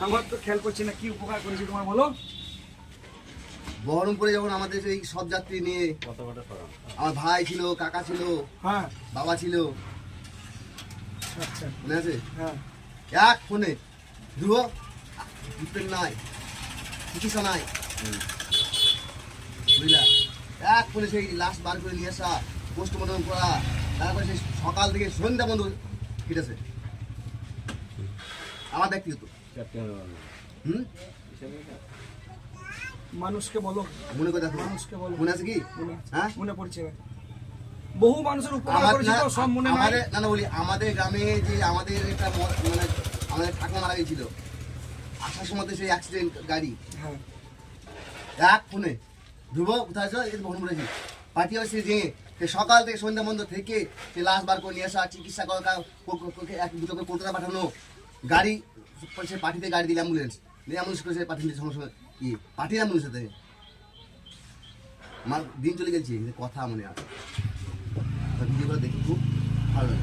আমার তো খেয়াল করছি না কি উপকার করেছি তোমার, বলো। বহরমপুরে যখন আমাদের এই সব যাত্রী নিয়ে আমার ভাই ছিল, কাকা ছিল, হ্যাঁ বাবা ছিল, আচ্ছা মনে আছে? হ্যাঁ এক ফোনে ধ্রুব ট্রিটমেন্ট নাই, চিকিৎসা নাই, বুঝলা? এক ফোনে সেই লাশ বার করে নিয়ে আসা, পোস্টমর্টম করা, তারপরে সেই সকাল থেকে সন্ধ্যা বন্ধ কেটেছে আমার ব্যক্তিগত। হুম, মানুষকে বলো, মনে করে দেখো, মানুষকে বলো। মনে আছে কি? মনে আছে। হ্যাঁ, মনে পড়ছে না। বহু মানুষের উপকার আমার করেছি তো, সব মনে নাই। আমাদের না না বলি, আমাদের গ্রামে যে আমাদের একটা মানে আমাদের ঠাকুমা মারা গেছিল আসার সময় সেই অ্যাক্সিডেন্ট গাড়ি, হ্যাঁ এক ফোনে ধ্রুব কোথায় আছো, এই ভ্রমণ করেছি পার্টি হয়েছে যে সে সকাল থেকে সন্ধ্যা বন্ধ থেকে সে লাশ বার করে নিয়ে আসা, চিকিৎসা করা, এক দুটোকে কলকাতা পাঠানো, গাড়ি সে পার্টিতে গাড়ি দিলে অ্যাম্বুলেন্স নিয়ে অ্যাম্বুলেন্স করে সে পাঠিয়ে সঙ্গে সঙ্গে কি পার্টির অ্যাম্বুলেন্স সাথে আমার দিন চলে গেছে, কথা মনে আছে ভিডিওগুলো দেখি খুব ভালো লাগে।